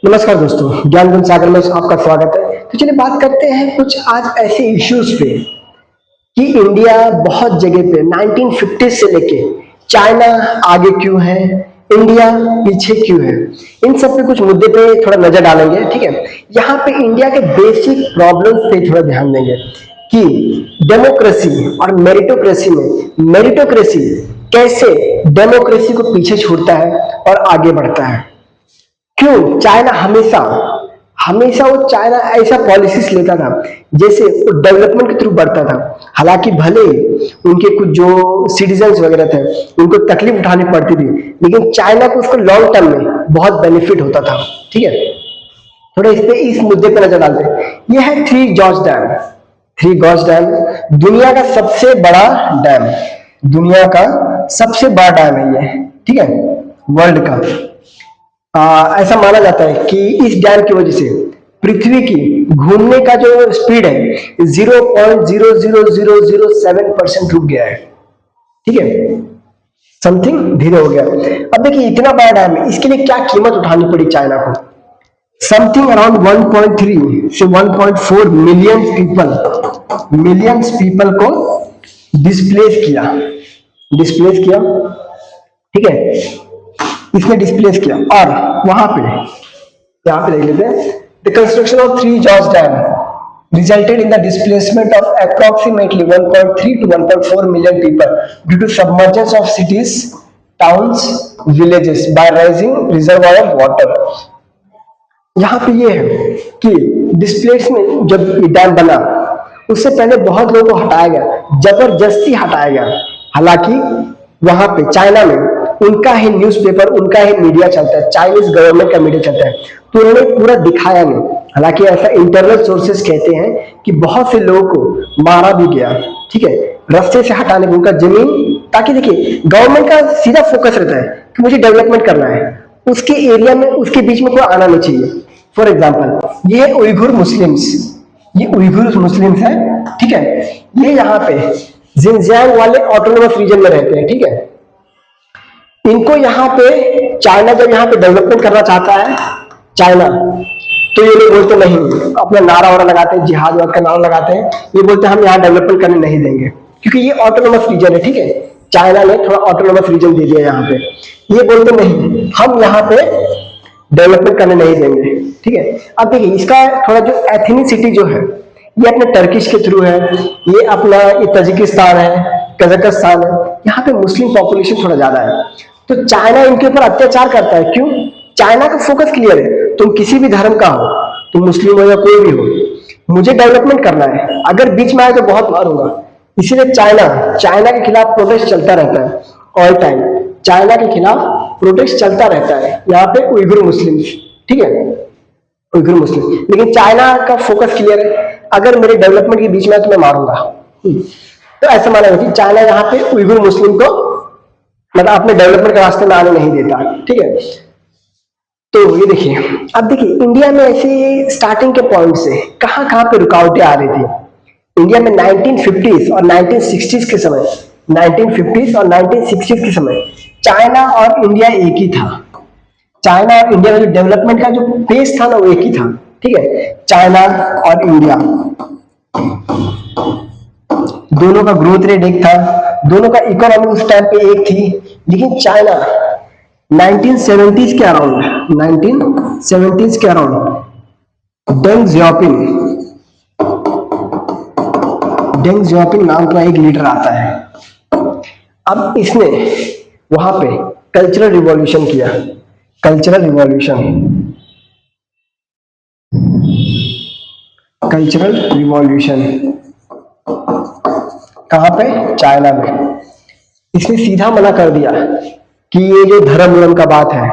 नमस्कार दोस्तों, ज्ञान गुण सागर में आपका स्वागत है। तो चलिए बात करते हैं कुछ आज ऐसे इश्यूज पे कि इंडिया बहुत जगह पे 1950 से लेके चाइना आगे क्यों है, इंडिया पीछे क्यों है। इन सब पे कुछ मुद्दे पे थोड़ा नजर डालेंगे। ठीक है, यहाँ पे इंडिया के बेसिक प्रॉब्लम्स पे थोड़ा ध्यान देंगे कि डेमोक्रेसी और मेरिटोक्रेसी में मेरिटोक्रेसी कैसे डेमोक्रेसी को पीछे छोड़ता है और आगे बढ़ता है। क्यों चाइना हमेशा हमेशा वो चाइना ऐसा पॉलिसीज लेता था जैसे वो डेवलपमेंट के थ्रू बढ़ता था। हालांकि भले उनके कुछ जो सिटीजन्स वगैरह थे उनको तकलीफ उठानी पड़ती थी, लेकिन चाइना को उसको लॉन्ग टर्म में बहुत बेनिफिट होता था। ठीक है, थोड़ा इस मुद्दे पर नजर डालते हैं। ये है three Gorges dam. Three Gorges dam दुनिया का सबसे बड़ा डैम, दुनिया का सबसे बड़ा डैम है ये। ठीक है, वर्ल्ड का। ऐसा माना जाता है कि इस डैम की वजह से पृथ्वी की घूमने का जो स्पीड है 0.00007% रुक गया है। ठीक है, समथिंग धीरे हो गया। अब देखिए इतना बड़ा डैम है, इसके लिए क्या कीमत उठानी पड़ी चाइना को। समथिंग अराउंड 1.3 से 1.4 मिलियंस पीपल को डिस्प्लेस किया। ठीक है, इसने डिस्प्लेस किया। और वहां पे यहाँ पे देख लेते हैं, the construction of Three Gorges Dam resulted in the displacement of approximately 1.3 to 1.4 million people due to submergence of cities, towns, villages by rising reservoir of water. यहाँ पे ये है कि डिस्प्लेसमेंट जब ये डैम बना उससे पहले बहुत लोगों को हटाया गया, जबरदस्ती हटाया गया। हालांकि वहां पे चाइना में उनका ही न्यूज़पेपर, उनका ही मीडिया चलता है, चाइनीज गवर्नमेंट का मीडिया चलता है, तो उन्होंने पूरा दिखाया नहीं। हालांकि ऐसा इंटरनल सोर्सेस कहते हैं कि बहुत से लोगों को मारा भी गया। ठीक है, रास्ते से हटाने में उनका जमीन, ताकि देखिए गवर्नमेंट का सीधा फोकस रहता है कि मुझे डेवलपमेंट करना है, उसके एरिया में उसके बीच में कोई आना नहीं चाहिए। फॉर एग्जाम्पल ये उइघुर मुस्लिम्स है। ठीक है, ये यहाँ पे जिनजियांग वाले ऑटोनोमस रीजन में रहते हैं। ठीक है, इनको यहाँ पे चाइना जब यहाँ पे डेवलपमेंट करना चाहता है चाइना, तो ये लोग बोलते नहीं, अपना नारा वारा लगाते हैं, जिहाद वाद का नारा लगाते हैं। ये बोलते हैं हम यहाँ डेवलपमेंट करने नहीं देंगे, क्योंकि ये ऑटोनोमस रीजन है। ठीक है, चाइना ने थोड़ा ऑटोनोमस रीजन दे दिया यहाँ पे। ये बोलते नहीं, हम यहाँ पे डेवलपमेंट करने नहीं देंगे। ठीक है, अब देखिए इसका थोड़ा जो एथनिसिटी जो है, ये अपने टर्किश के थ्रू है, ये अपना ये तजिकिस्तान है, कजाकिस्तान है, यहाँ पे मुस्लिम पॉपुलेशन थोड़ा ज्यादा है। तो चाइना इनके ऊपर अत्याचार करता है। क्यों? चाइना का फोकस क्लियर है, तुम किसी भी धर्म का हो, तुम मुस्लिम हो या कोई भी हो, मुझे डेवलपमेंट करना है, अगर बीच में आए तो बहुत मारूंगा। इसीलिए चाइना के खिलाफ प्रोटेस्ट चलता रहता है ऑल टाइम। चाइना के खिलाफ प्रोटेस्ट चलता रहता है यहाँ पे उइघुर मुस्लिम। ठीक है, उइघुर मुस्लिम, लेकिन चाइना का फोकस क्लियर है, अगर मेरे डेवलपमेंट के बीच में तो मैं मारूंगा। तो ऐसा माना जाता है कि चाइना यहाँ पे उइघुर मुस्लिम को मतलब अपने डेवलपमेंट के रास्ते में आने नहीं देता। ठीक है, तो ये देखिए, अब देखिए इंडिया में ऐसे स्टार्टिंग के पॉइंट से कहाँ पे रुकावटें आ रही थी। इंडिया में 1950s और 1960s के समय 1950s और 1960s के समय चाइना और इंडिया एक ही था। चाइना और इंडिया का जो डेवलपमेंट का जो पेस था ना, वो एक ही था। ठीक है, चाइना और इंडिया दोनों का ग्रोथ रेट एक था, दोनों का इकोनॉमी उस टाइम पे एक थी। लेकिन चाइना 1970s के अराउंड डेंग जियाओपिंग नाम का एक लीडर आता है। अब इसने वहां पे कल्चरल रिवॉल्यूशन किया। कल्चरल रिवॉल्यूशन कहां पे? चाइना में। इसने सीधा मना कर दिया कि ये जो धर्म का बात है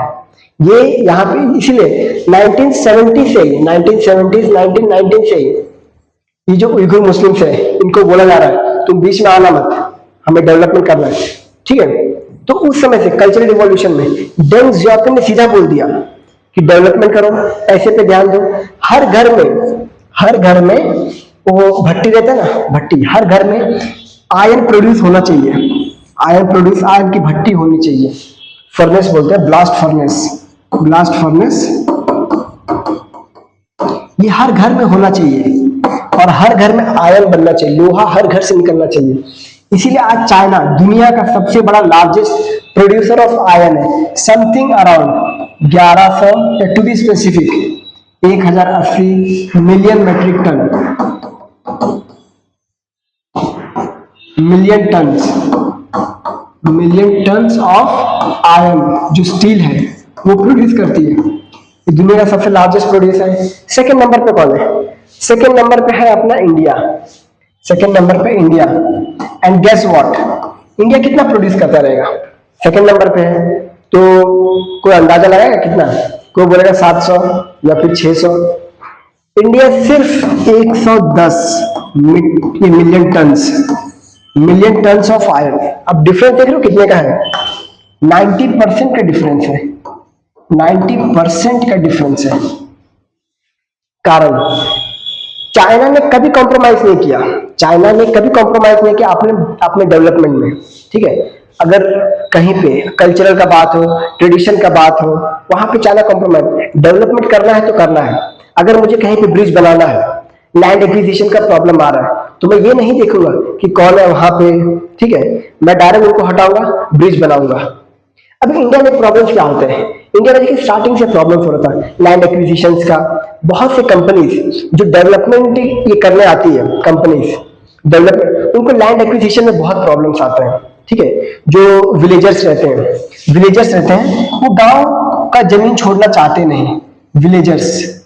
ये यहाँ पे, इसलिए 1919 से ही ये जो उइघुर मुस्लिम्स है इनको बोला जा रहा है तुम बीच में आना मत, हमें डेवलपमेंट करना है। ठीक है, तो उस समय से कल्चरल रिवॉल्यूशन में डेंग जियाओपिंग ने सीधा बोल दिया कि डेवलपमेंट करो, पैसे पे ध्यान दो। हर घर में वो भट्टी रहता है ना, भट्टी, हर घर में आयरन प्रोड्यूस होना चाहिए, आयरन की भट्टी होनी चाहिए। फर्नेस बोलते हैं, ब्लास्ट फर्नेस ये हर घर में होना चाहिए और हर घर में आयरन बनना चाहिए, लोहा हर घर से निकलना चाहिए। इसीलिए आज चाइना दुनिया का सबसे बड़ा लार्जेस्ट प्रोड्यूसर ऑफ आयरन है। Something around 1100 to be specific 1080 million metric tonne, million tonnes of iron जो स्टील है वो प्रोड्यूस करती है। ये दुनिया का सबसे लार्जेस्ट प्रोड्यूसर है। सेकंड नंबर पे कौन है? सेकंड नंबर पे है अपना इंडिया। सेकंड नंबर पे India. And guess what, India कितना प्रोड्यूस करता रहेगा? सेकंड नंबर पे है तो कोई अंदाजा लगाएगा कितना? कोई बोलेगा 700 या फिर 600। इंडिया सिर्फ 110 मिलियन टन्स ऑफ आयरन। अब डिफरेंस देख रहे हो कितने का है? 90% का डिफरेंस है, 90% का डिफरेंस है। कारण चाइना ने कभी कॉम्प्रोमाइज नहीं किया, चाइना ने कभी कॉम्प्रोमाइज नहीं किया अपने डेवलपमेंट में। ठीक है, अगर कहीं पे कल्चरल का बात हो, ट्रेडिशन का बात हो, वहां पे चाइना कॉम्प्रोमाइज। डेवलपमेंट करना है तो करना है। अगर मुझे कहीं पे ब्रिज बनाना है, लैंड एक्विजिशन का प्रॉब्लम आ रहा है, तो मैं ये नहीं देखूंगा कि कौन है वहां पे, ठीक है, मैं डायरेक्ट उनको हटाऊंगा, ब्रिज बनाऊंगा। अभी इंडिया में प्रॉब्लम्स क्या होते हैं? इंडिया में देखिए स्टार्टिंग से प्रॉब्लम्स हो रहा था लैंड एक्विजिशन का। बहुत से कंपनीज जो डेवलपमेंट ये करने आती है, कंपनीज डेवलपमेंट, उनको लैंड एक्विजिशन में बहुत प्रॉब्लम्स आते हैं। ठीक है, जो विलेजर्स रहते हैं वो गांव का जमीन छोड़ना चाहते नहीं, विलेजर्स।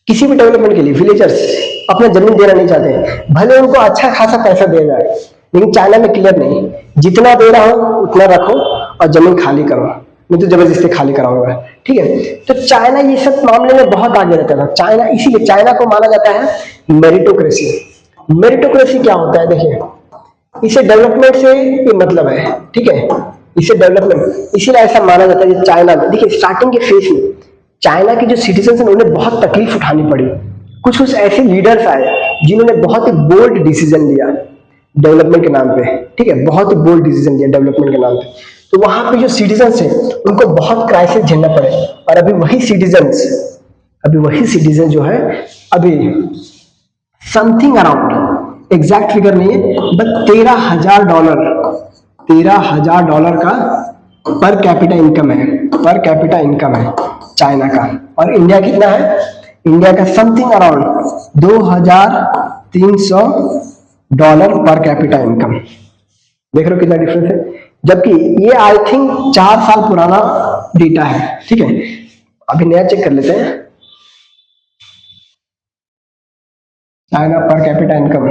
किसी भी डेवलपमेंट के लिए विलेजर्स अपना जमीन देना नहीं चाहते, भले उनको अच्छा खासा पैसा दे जाए, लेकिन चाइना में क्लियर नहीं, जितना दे रहा हो उतना रखो और जमीन खाली करो, मैं तो जबरदस्ती खाली कराऊंगा। ठीक है, तो चाइना ये सब मामले में बहुत आगे रहता था। चाइना, इसीलिए चाइना को माना जाता है मेरिटोक्रेसी। मेरिटोक्रेसी क्या होता है? देखिए, इसे डेवलपमेंट से ये मतलब है। ठीक है, इसे डेवलपमेंट इसीलिए ऐसा माना जाता है। चाइना में देखिए स्टार्टिंग के फेज में चाइना के जो सिटीजन हैं उन्हें बहुत तकलीफ उठानी पड़ी। कुछ ऐसे लीडर्स आए जिन्होंने बहुत ही बोल्ड डिसीजन लिया डेवलपमेंट के नाम पे। ठीक है, बहुत ही बोल्ड डिसीजन लिया डेवलपमेंट के नाम पे, तो वहां पे जो सिटीजन्स हैं उनको बहुत क्राइसिस झेलना पड़े। और अभी वही सिटीजन जो है अभी समथिंग अराउंड, एग्जैक्ट फिगर नहीं है, बट $13,000 का पर कैपिटा इनकम है चाइना का। और इंडिया कितना है? इंडिया का something around $2,300 per capita income. देख रहे हो कितना डिफरेंस है? जबकि ये आई थिंक 4 साल पुराना डेटा है। ठीक है, अभी नया चेक कर लेते हैं। चाइना पर कैपिटा इनकम,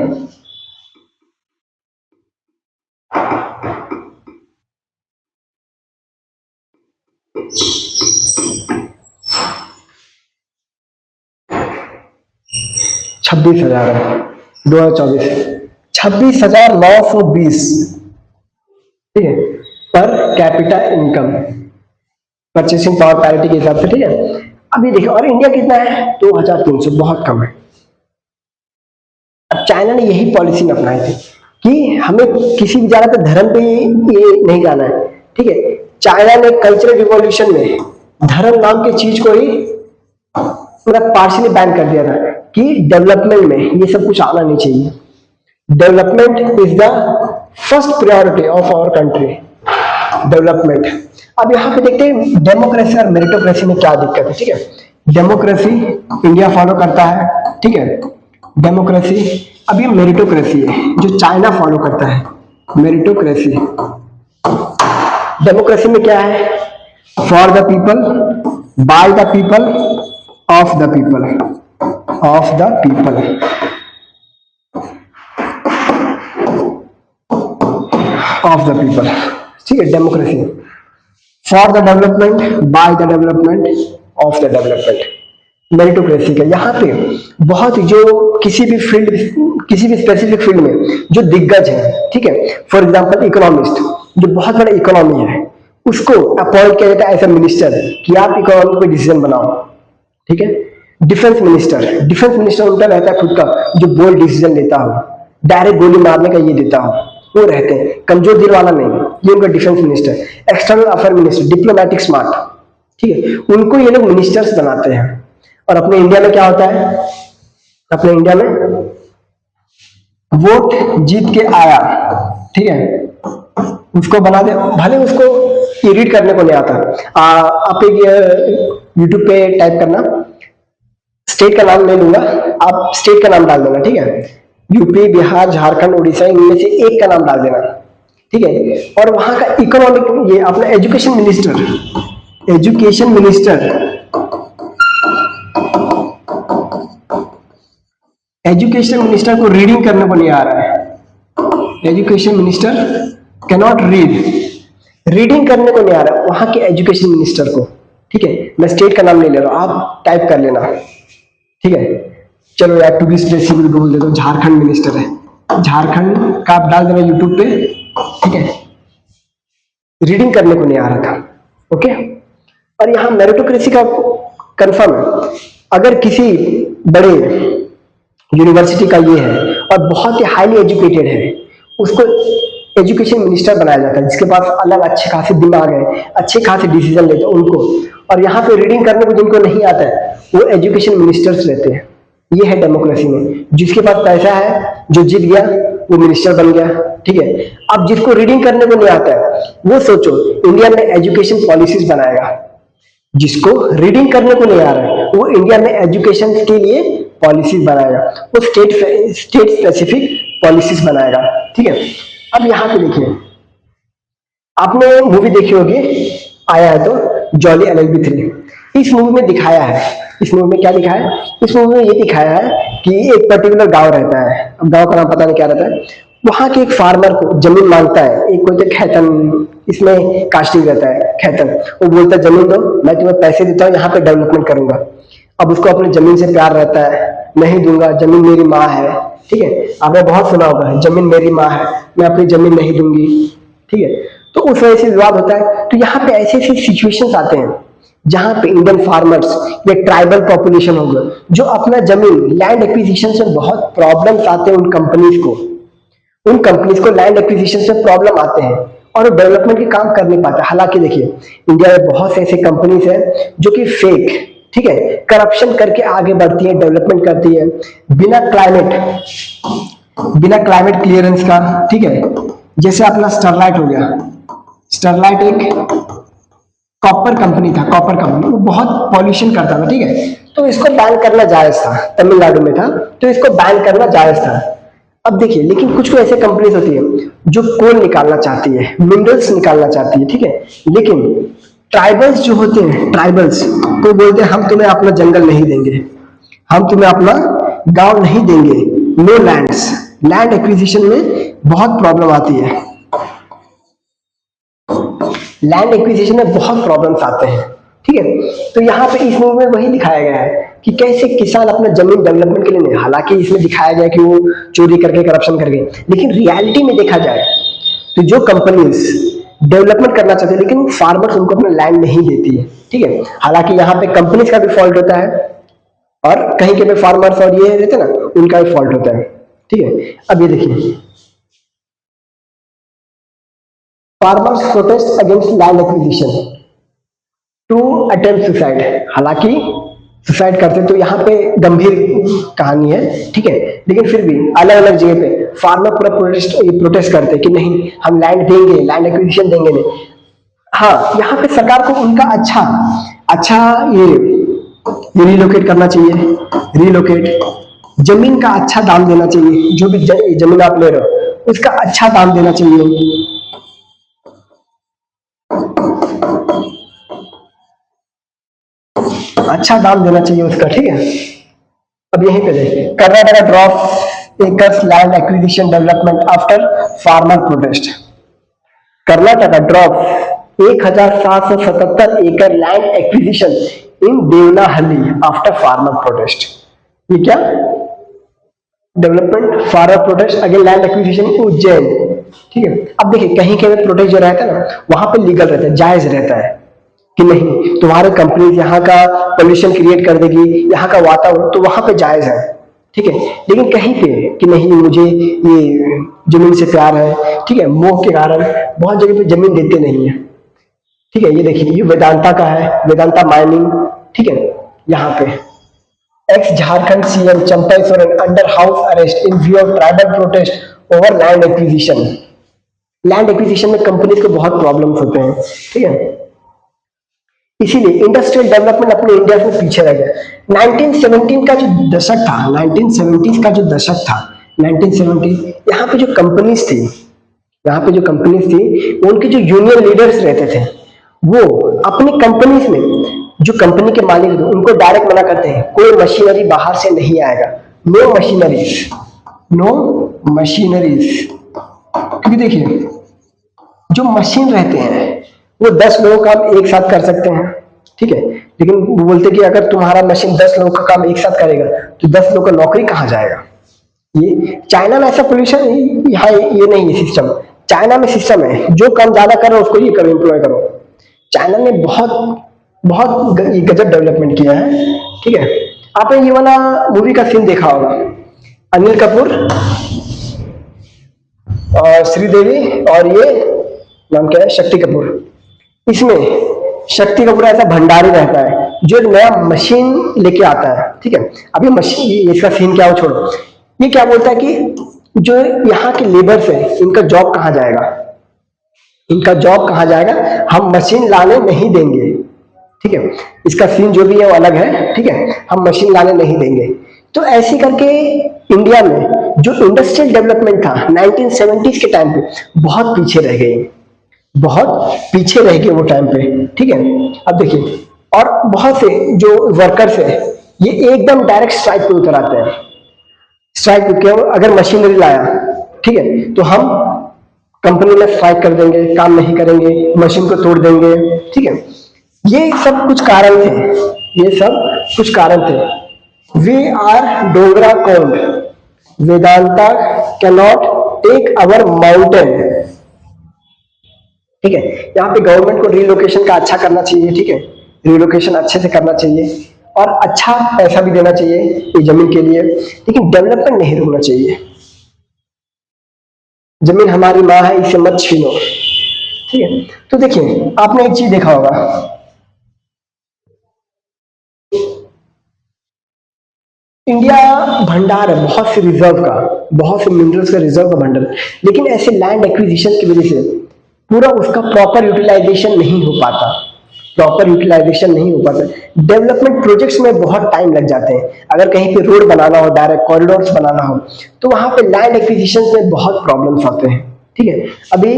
$26,000 है 2024, 26,920। ठीक है, per capita income, purchasing power parity के हिसाब से। ठीक है, अभी देखिए, और इंडिया कितना है? 2,300, बहुत कम है। अब चाइना ने यही पॉलिसी अपनाई थी कि हमें किसी भी जगह पे धर्म पे ये नहीं जाना है। ठीक है, चाइना ने कल्चरल रिवॉल्यूशन में धर्म नाम की चीज को ही मतलब पार्शियली बैन कर दिया था कि डेवलपमेंट में ये सब कुछ आना नहीं चाहिए। Development is the first priority of our country, development. अब यहाँ पे देखते हैं डेमोक्रेसी और मेरिटोक्रेसी में क्या दिक्कत है। ठीक है, डेमोक्रेसी इंडिया फॉलो करता है। ठीक है, डेमोक्रेसी। अब ये मेरिटोक्रेसी है जो चाइना फॉलो करता है, मेरिटोक्रेसी। डेमोक्रेसी में क्या है? For the people, by the people, of the people, of the people. Of the people. ठीक है, democracy. For the development, by the development, of the development. Meritocracy का यहाँ पे बहुत जो किसी भी स्पेसिफिक फील्ड में जो दिग्गज है, ठीक है, फॉर एग्जांपल इकोनॉमिस्ट, जो बहुत बड़ा इकोनॉमी है, उसको अपॉइंट किया जाता है एज ए मिनिस्टर कि आप इकोनॉमी पे डिसीजन बनाओ। ठीक है, डिफेंस मिनिस्टर उनका रहता है खुद का जो बोल्ड डिसीजन लेता हो। डायरेक्ट गोली मारने का ये देता हो, वो रहते हैं, कमजोर दिल वाला नहीं। ये उनका defence minister, external affair minister, diplomatic smart, ठीक है, उनको ये लोग मिनिस्टर्स बनाते हैं। और अपने इंडिया में क्या होता है, अपने इंडिया में वोट जीत के आया, ठीक है, उसको बना दे, भले उसको रीड करने को नहीं आता। आप एक यूट्यूब पे टाइप करना, स्टेट का नाम ले लूंगा, आप स्टेट का नाम डाल देना, ठीक है, यूपी, बिहार, झारखंड, उड़ीसा, इनमें से एक का नाम डाल देना, ठीक है। और वहां का इकोनॉमिक, ये अपना education minister, education minister, education minister को रीडिंग करने को नहीं आ रहा है, education minister can not read, reading करने को नहीं आ रहा है वहां के एजुकेशन मिनिस्टर को, ठीक है। मैं स्टेट का नाम नहीं ले रहा हूं, आप टाइप कर लेना, ठीक है। चलो यार टू बी स्पेसिफिक बोल देता हूं, झारखंड मिनिस्टर है, झारखंड का आप डाल देना यूट्यूब पे, ठीक है। रीडिंग करने को नहीं आ रहा था, ओके। और यहाँ मेरिटोक्रेसी का कंफर्म है, अगर किसी बड़े यूनिवर्सिटी का ये है और बहुत ही हाईली एजुकेटेड है, उसको एजुकेशन मिनिस्टर बनाया जाता है, जिसके पास अलग अच्छे खासे दिमाग है, अच्छे खासे डिसीजन लेते हैं उनको। और यहाँ पे रीडिंग करने को जिनको नहीं आता है वो एजुकेशन मिनिस्टर्स रहते हैं। ये है डेमोक्रेसी में, जिसके पास पैसा है, जो जीत गया वो मिनिस्टर बन गया, ठीक है। अब जिसको रीडिंग करने को नहीं आता है वो सोचो इंडिया में एजुकेशन पॉलिसीज बनाएगा, जिसको रीडिंग करने को नहीं आ रहा है वो इंडिया में एजुकेशन के लिए पॉलिसीज बनाएगा, वो स्टेट स्पेसिफिक पॉलिसीज बनाएगा, ठीक है। अब यहाँ पे देखिए, आपने मूवी देखी होगी, आया है तो जॉली LLB 3। इस मूवी में दिखाया है, इस मूवी में क्या दिखाया है, इस मूवी में ये दिखाया है कि एक पर्टिकुलर गांव रहता है, अब गांव का नाम पता नहीं क्या रहता है, वहां के एक फार्मर को जमीन मांगता है, एक कोई खैतन, इसमें कास्टिंग रहता है खैतन, वो बोलता है जमीन दो, मैं तुम्हें पैसे देता हूँ, यहाँ पे डेवलपमेंट करूंगा। अब उसको अपनी जमीन से प्यार रहता है, नहीं दूंगा, जमीन मेरी माँ है, ठीक है, आपने बहुत सुना होगा, जमीन मेरी माँ है, मैं अपनी जमीन नहीं दूंगी, ठीक है। तो उस वजह से विवाद होता है। तो यहाँ पे ऐसे ऐसे सिचुएशंस आते हैं जहां पे इंडियन फार्मर्स या ट्राइबल पॉपुलेशन होगा, जो अपना जमीन लैंड एक्विजिशन से बहुत प्रॉब्लम्स आते हैं, उन कंपनीज को लैंड एक्विजिशन से प्रॉब्लम आते हैं और डेवलपमेंट के काम कर नहीं पाते। हालांकि देखिए इंडिया में बहुत से ऐसे कंपनीज हैं जो कि फेक, ठीक है, करप्शन करके आगे बढ़ती है, डेवलपमेंट करती है बिना क्लाइमेट क्लियरेंस का, ठीक है। जैसे अपना स्टरलाइट हो गया, स्टरलाइट एक कॉपर कंपनी था, कॉपर कंपनी, वो बहुत पॉल्यूशन करता था, ठीक है, तो इसको बैन करना जायज था, तमिलनाडु में था, तो इसको बैन करना जायज था। अब देखिए, लेकिन कुछ ऐसे कंपनीज होती है जो कोल निकालना चाहती है, मिनरल्स निकालना चाहती है, ठीक है, लेकिन ट्राइबल्स जो होते हैं, ट्राइबल्स तो बोलते हैं हम तुम्हें अपना जंगल नहीं देंगे, हम तुम्हें अपना गांव नहीं देंगे, नो लैंड्स, लैंड एक्विजिशन में बहुत प्रॉब्लम आती है, लैंड एक्विजिशन में बहुत प्रॉब्लम्स आते हैं, ठीक है। तो यहाँ पे इस मूवी में वही दिखाया गया है कि कैसे किसान अपना जमीन डेवलपमेंट के लिए नहीं, हालांकि इसमें दिखाया गया कि वो चोरी करके, करप्शन करके, लेकिन रियलिटी में देखा जाए तो जो कंपनीज डेवलपमेंट करना चाहते हैं लेकिन फार्मर्स उनको अपना लैंड नहीं देती है, ठीक है। हालांकि यहाँ पे कंपनीज का भी फॉल्ट होता है और कहीं के भी फार्मर्स और ये रहते ना, उनका भी फॉल्ट होता है, ठीक है। अब ये देखिए, farmers protest against land acquisition to attempt suicide, हालांकि सुसाइड करते तो यहाँ पे गंभीर कहानी है, ठीक है, लेकिन फिर भी अलग अलग जगह पे फार्मर पूरा प्रोटेस्ट करते कि नहीं हम लैंड देंगे, लैंड एक्विजिशन देंगे नहीं। हाँ, यहाँ पे सरकार को उनका अच्छा ये रिलोकेट करना चाहिए, रिलोकेट, जमीन का अच्छा दाम देना चाहिए, जो भी जमीन आप ले रहे हो उसका अच्छा दाम देना चाहिए, अच्छा दाम देना चाहिए उसका, ठीक है। अब यहीं पे देखिए, Karnataka drop acres land acquisition development after farmer protest, Karnataka drop 1777 एकड़ लैंड एक्विजिशन इन देवनाहल्ली आफ्टर फार्मर प्रोटेस्ट। ये क्या development, farmer protest again land acquisition Ujjain, ठीक है। अब देखिए कहीं कहीं प्रोटेस्ट जो रहता है ना, वहां पे लीगल रहता है, जायज रहता है कि नहीं तुम्हारे कंपनी यहाँ का पोल्यूशन क्रिएट कर देगी, यहाँ का वातावरण, तो वहां पे जायज है, ठीक है, लेकिन कहीं पे कि नहीं मुझे ये जमीन से प्यार है, ठीक है, मोह के कारण बहुत जगह पे जमीन देते नहीं है। ठीक है, ये देखिए ये वेदांता का है, वेदांता माइनिंग, ठीक है, यहाँ पे x Jharkhand CM Champa Soren under house arrest in view of tribal protest over land acquisition. Land acquisition में कंपनीज को बहुत प्रॉब्लम्स होते हैं, ठीक है, इसीलिए इंडस्ट्रियल डेवलपमेंट अपने इंडिया से पीछे रह गया। 1917 का जो दशक था, 1970 का जो दशक था, 1970 यहाँ पे जो कंपनीज थी, यहाँ पे जो कंपनीज थी उनके जो यूनियन लीडर्स रहते थे वो अपनी कंपनीज में जो कंपनी के मालिक थे उनको डायरेक्ट मना करते हैं कोई मशीनरी बाहर से नहीं आएगा, नो मशीनरीज, नो मशीनरीज। क्योंकि देखिए जो मशीन रहते हैं वो 10 लोगों का काम एक साथ कर सकते हैं, ठीक है, लेकिन वो बोलते कि अगर तुम्हारा मशीन 10 लोगों का काम एक साथ करेगा तो 10 लोगों का नौकरी कहाँ जाएगा। ये चाइना में ऐसा पोल्यूशन यहाँ ये नहीं है सिस्टम। चाइना में सिस्टम है जो काम ज्यादा करो उसको ये करो, एम्प्लॉय करो। चाइना ने बहुत बहुत गजब डेवलपमेंट किया है, ठीक है। आपने ये वाला मूवी का सीन देखा होगा, अनिल कपूर और श्रीदेवी और ये नाम क्या है, शक्ति कपूर। इसमें शक्ति कपूर ऐसा भंडारी रहता है जो नया मशीन लेके आता है, ठीक है। अभी मशीन इसका सीन क्या हो छोड़ो, ये क्या बोलता है कि जो यहाँ के लेबर्स है इनका जॉब कहाँ जाएगा, इनका जॉब कहाँ जाएगा, हम मशीन लाने नहीं देंगे, ठीक है। इसका सीन जो भी है वो अलग है, ठीक है, हम मशीन लाने नहीं देंगे। तो ऐसे करके इंडिया में जो इंडस्ट्रियल डेवलपमेंट था 1970s के टाइम पे बहुत पीछे रह गई, बहुत पीछे रह गए वो टाइम पे, ठीक है। अब देखिए और बहुत से जो वर्कर्स है ये एकदम डायरेक्ट स्ट्राइक पे उतर आते हैं। स्ट्राइक पे क्यों, अगर मशीनरी लाया, ठीक है, तो हम कंपनी में स्ट्राइक कर देंगे, काम नहीं करेंगे, मशीन को तोड़ देंगे, ठीक है। ये सब कुछ कारण थे, ये सब कुछ कारण थे। We are Dongria Kondh, Vedanta cannot take our mountain, ठीक है। यहाँ पे गवर्नमेंट को रिलोकेशन का अच्छा करना चाहिए, ठीक है, रिलोकेशन अच्छे से करना चाहिए और अच्छा पैसा भी देना चाहिए ये जमीन के लिए, लेकिन डेवलपमेंट नहीं रुकना चाहिए। जमीन हमारी माँ है, इसे मत छीनो, ठीक है। तो देखिए आपने एक चीज देखा होगा, इंडिया भंडार है बहुत से रिजर्व का, बहुत से मिनरल्स का रिजर्व का भंडार, लेकिन ऐसे लैंड एक्विजिशन की वजह से पूरा उसका प्रॉपर यूटिलाइजेशन नहीं हो पाता, प्रॉपर यूटिलाइजेशन नहीं हो पाता। डेवलपमेंट प्रोजेक्ट्स में बहुत टाइम लग जाते हैं। अगर कहीं पे रोड बनाना हो, डायरेक्ट कॉरिडोर्स बनाना हो, तो वहां पे लैंड एक्विजिशन में बहुत प्रॉब्लम्स आते हैं, ठीक है। अभी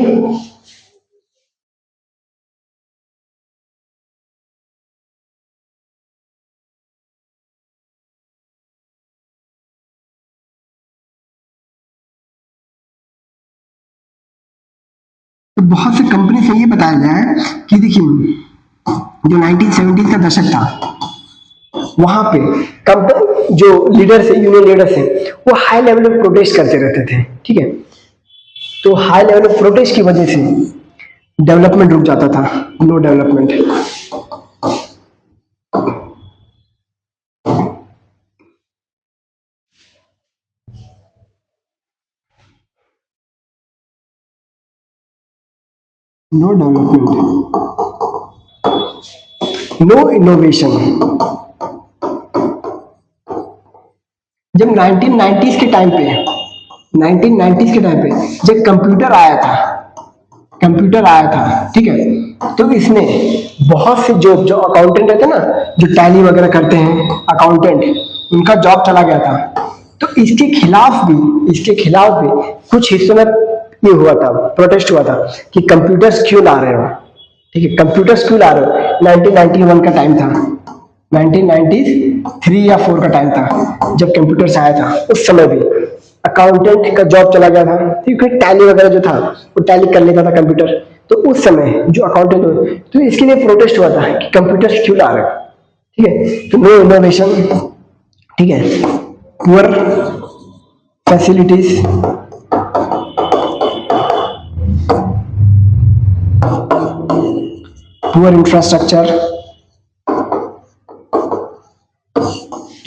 तो बहुत से कंपनी से ये बताया गया है कि देखिए जो 1970 का दशक था वहां पे कंपनी जो लीडर्स है, यूनियन लीडर्स है, वो हाई लेवल पे प्रोटेस्ट करते रहते थे, ठीक है। तो हाई लेवल पे प्रोटेस्ट की वजह से डेवलपमेंट रुक जाता था, no development. No development, no innovation. जब 1990s के टाइम पे 1990s के टाइम पे जब कंप्यूटर आया था, कंप्यूटर आया था, ठीक है, तो इसने बहुत से जो अकाउंटेंट रहते हैं ना, जो टैली वगैरह करते हैं अकाउंटेंट, उनका जॉब चला गया था। तो इसके खिलाफ भी कुछ हिस्सों में ये हुआ था, प्रोटेस्ट हुआ था कि कंप्यूटर्स क्यों ला रहे हो, ठीक है, कंप्यूटर्स क्यों ला रहे हो। 1991 का टाइम था, 1993 या 4 का टाइम था जब कंप्यूटर्स आया था। उस समय भी अकाउंटेंट का जॉब चला गया था, क्योंकि टैली वगैरह जो था वो टैली कर लेता था कंप्यूटर। तो उस समय जो अकाउंटेंट हुए तो इसके लिए प्रोटेस्ट हुआ था कि कंप्यूटर्स क्यों ला रहे हो, ठीक है। तो नो इनोवेशन, ठीक है, पुअर फैसिलिटीज, पुअर इंफ्रास्ट्रक्चर,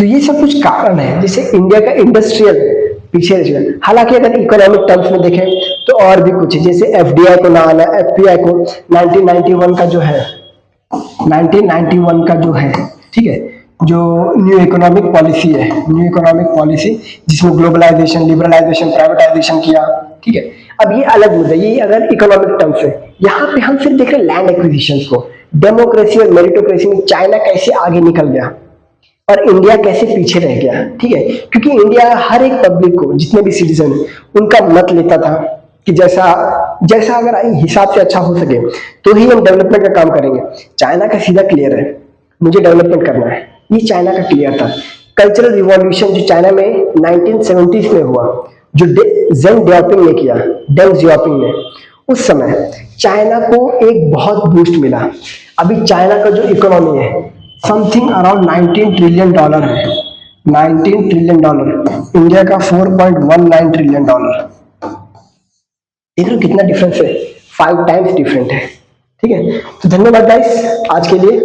तो ये सब कुछ कारण है जिससे इंडिया का इंडस्ट्रियल पीछे रह गया। हालांकि अगर इकोनॉमिक टर्म्स में देखें तो और भी कुछ है, जैसे एफडीआई को ना आना, एफपीआई को 1991 का जो है 1991 का जो है, ठीक है, जो न्यू इकोनॉमिक पॉलिसी है, न्यू इकोनॉमिक पॉलिसी जिसमें ग्लोबलाइजेशन, लिबरलाइजेशन, प्राइवेटाइजेशन किया, ठीक है। अब ये अलग मुद्दा, ये अगर इकोनॉमिक टर्म्स है। यहाँ पे हम सिर्फ देख रहे हैं लैंड एक्विजिशन को। डेमोक्रेसी और मेरिटोक्रेसी में चाइना कैसे आगे निकल गया और इंडिया कैसे पीछे रह गया, ठीक है। क्योंकि इंडिया हर एक पब्लिक को, जितने भी सिटीजन है, उनका मत लेता था कि जैसा जैसा अगर हिसाब से अच्छा हो सके तो ही हम डेवलपमेंट का काम करेंगे। चाइना का सीधा क्लियर है, मुझे डेवलपमेंट करना है, ये चाइना का क्लियर था। कल्चरल रिवॉल्यूशन जो चाइना में 1970s में हुआ, जो जेंग जियाओपिंग ने किया, डेंग जियाओपिंग ने, उस समय चाइना को एक बहुत बूस्ट मिला। अभी चाइना का जो इकोनॉमी है समथिंग अराउंड $19 ट्रिलियन है, $19 ट्रिलियन। इंडिया का $4.19 ट्रिलियन। देख लो कितना डिफरेंस है, 5 टाइम्स डिफरेंट है, ठीक है। तो धन्यवाद गाइस आज के लिए।